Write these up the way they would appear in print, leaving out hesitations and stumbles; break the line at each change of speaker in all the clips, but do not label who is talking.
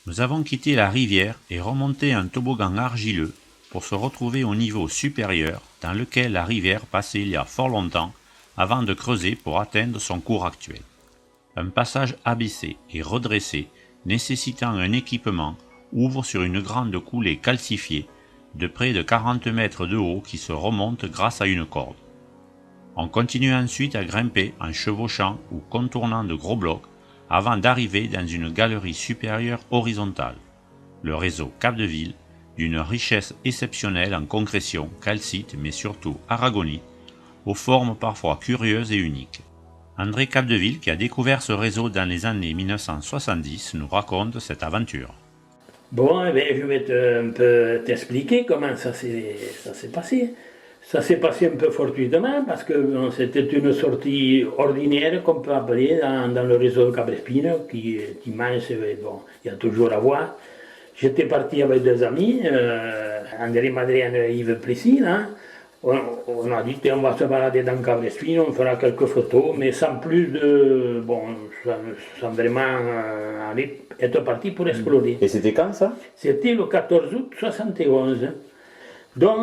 Nous avons quitté la rivière et remonté un toboggan argileux pour se retrouver au niveau supérieur dans lequel la rivière passait il y a fort longtemps avant de creuser pour atteindre son cours actuel. Un passage abaissé et redressé nécessitant un équipement ouvre sur une grande coulée calcifiée de près de 40 mètres de haut qui se remonte grâce à une corde. On continue ensuite à grimper en chevauchant ou contournant de gros blocs avant d'arriver dans une galerie supérieure horizontale, le réseau Capdeville, d'une richesse exceptionnelle en concrétion, calcite mais surtout aragonite, aux formes parfois curieuses et uniques. André Capdeville, qui a découvert ce réseau dans les années 1970, nous raconte cette aventure.
Bon, eh bien, je vais un peu t'expliquer comment ça s'est passé. Ça s'est passé un peu fortuitement parce que bon, c'était une sortie ordinaire qu'on peut appeler dans le réseau de Cabrespine, qui est immense, et bon, il y a toujours à voir. J'étais parti avec des amis, André Madrienne et Yves Plessis, là. On a dit on va se balader dans Cabrespine, on fera quelques photos, mais sans plus de. Bon, sans vraiment être parti pour explorer.
Et c'était quand ça?
C'était le 14 août 71. Donc,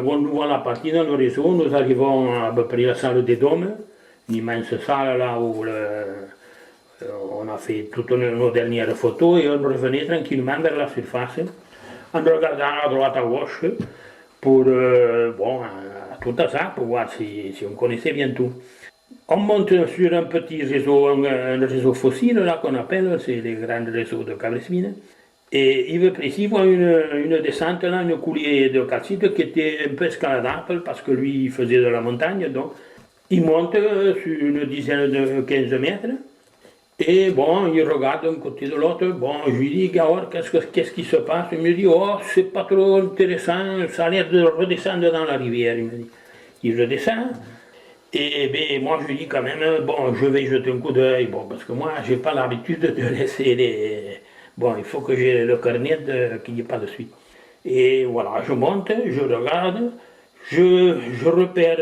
nous voilà partis dans le réseau, nous arrivons à peu près à la salle des Dômes, une immense salle là où on a fait toutes nos dernières photos et on revenait tranquillement vers la surface en regardant à droite à gauche pour, tout ça, pour voir si on connaissait bien tout. On monte sur un petit réseau, un réseau fossile là qu'on appelle, c'est les grands réseaux de Cabrespine. Et Yves Plessis voit une descente, là, une coulée de calcite qui était un peu escaladable parce que lui il faisait de la montagne. Donc il monte sur une dizaine de 15 mètres et bon, il regarde d'un côté de l'autre. Bon, je lui dis, Gawar, qu'est-ce qui se passe? Il me dit, oh, c'est pas trop intéressant, ça a l'air de redescendre dans la rivière. Il me dit, il redescend. Et ben, moi je lui dis quand même, bon, je vais jeter un coup d'œil, bon, parce que moi j'ai pas l'habitude de laisser les. Bon, il faut que j'ai le carnet qu'il n'y ait pas de suite. Et voilà, je monte, je regarde, je repère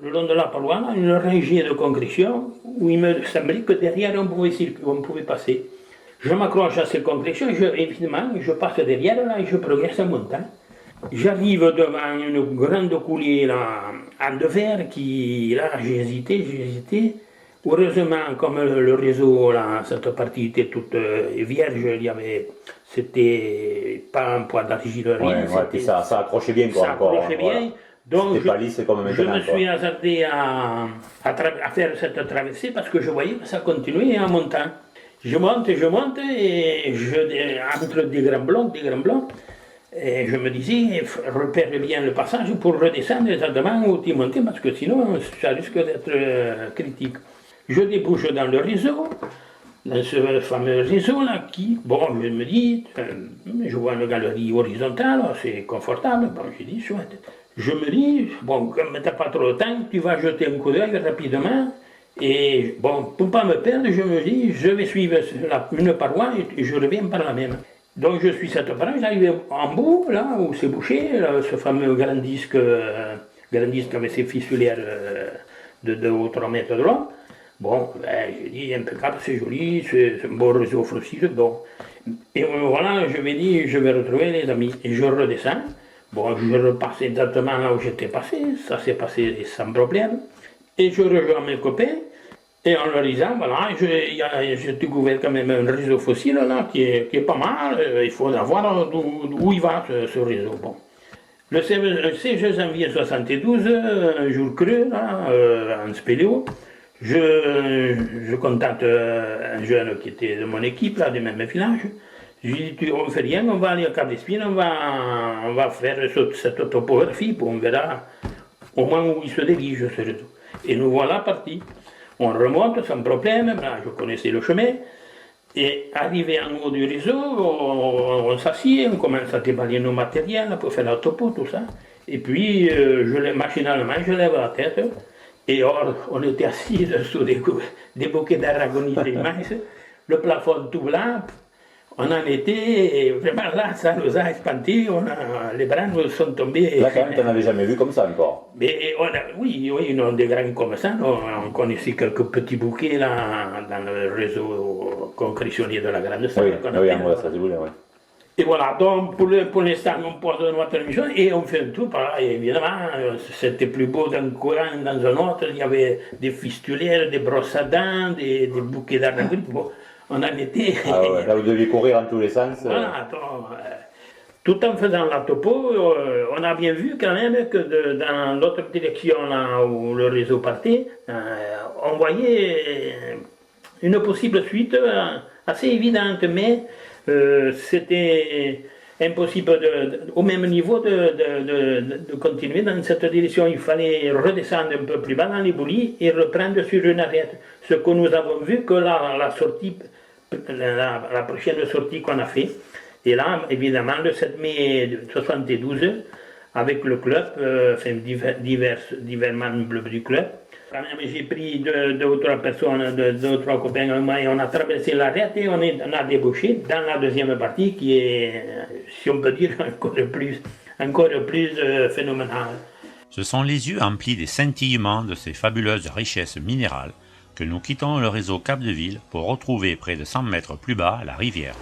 le long de la paroi une rangée de concrétions où il me semblait que derrière on pouvait passer. Je m'accroche à ces concrétions, évidemment, je passe derrière là et je progresse en montant. J'arrive devant une grande coulée là, en de verre qui, là, j'ai hésité. Heureusement, comme le réseau, là, cette partie était toute vierge, c'était pas un poids d'argile, rien.
Ouais, puis ça accrochait bien quoi,
ça
encore.
accrochait bien.
Voilà.
Donc
c'était pas lisse comme maintenant.
je me suis hasardé à faire cette traversée parce que je voyais que ça continuait en montant. Je monte et entre des grands blocs, et je me disais, repère bien le passage pour redescendre exactement où tu montais parce que sinon ça risque d'être critique. Je débouche dans le réseau, dans ce fameux réseau-là qui, bon, je me dis, je vois une galerie horizontale, c'est confortable, bon, je dis, chouette. Je me dis, bon, comme tu n'as pas trop de temps, tu vas jeter un coup d'œil rapidement, et bon, pour ne pas me perdre, je me dis, je vais suivre une paroi et je reviens par la même. Donc je suis cette paroi, j'arrive en bout, là, où c'est bouché, là, ce fameux grand disque avec ses fissulaires de 2 ou 3 mètres de long. Bon, ben, j'ai dit, impeccable, c'est joli, c'est un beau réseau fossile, bon. Et voilà, je me dis, je vais retrouver les amis. Et je redescends. Bon, je repasse exactement là où j'étais passé, ça s'est passé sans problème. Et je rejoins mes copains. Et en leur disant, voilà, j'ai découvert quand même un réseau fossile là, qui est pas mal, il faudra voir d'où il va ce réseau. Bon. Le 16 janvier 72, un jour creux, là, en spéléo, je contacte un jeune qui était de mon équipe, là, du même village. Je lui dis, on ne fait rien, on va aller à Cap-d'Espine, on va faire cette topographie, on verra au moins où il se dirige ce réseau. Et nous voilà partis. On remonte sans problème, là, je connaissais le chemin. Et arrivé en haut du réseau, on s'assied, on commence à déballer nos matériels pour faire la topo, tout ça. Et puis, machinalement, je lève la tête. Et or, on était assis sous des bouquets d'aragonite immenses, le plafond tout blanc. On en était, et vraiment là, ça nous a espantés, les bras nous sont tombés.
Là, quand même, tu n'en avais jamais vu comme ça encore.
Mais oui, non, des grands comme ça, on connaissait quelques petits bouquets là, dans le réseau concrétionnier de la Grande
Oui,
Salle. qu'on
oui,
appelle.
moi, ça déboulait, oui.
Et voilà, donc pour l'instant, on pose notre émission et on fait un tour. Pareil, évidemment, c'était plus beau d'un courant dans un autre. Il y avait des fistulaires, des brosses à dents, des bouquets d'arbres. Bon, on en était.
Ah ouais, là, vous deviez courir en tous les sens.
Voilà, donc, tout en faisant la topo, on a bien vu quand même que dans l'autre direction là où le réseau partait, on voyait une possible suite assez évidente, mais c'était impossible au même niveau de continuer dans cette direction. Il fallait redescendre un peu plus bas dans les boulis et reprendre sur une arête. Ce que nous avons vu que la sortie, la prochaine sortie qu'on a fait, et là, évidemment, le 7 mai 1972, avec le club, enfin, divers membres du club, quand même, j'ai pris deux ou trois personnes, deux ou trois copains avec moi, et on a traversé l'arête et on a débouché dans la deuxième partie qui est, si on peut dire, encore plus phénoménale.
Ce sont les yeux emplis des scintillements de ces fabuleuses richesses minérales que nous quittons le réseau Cap de Ville pour retrouver près de 100 mètres plus bas la rivière.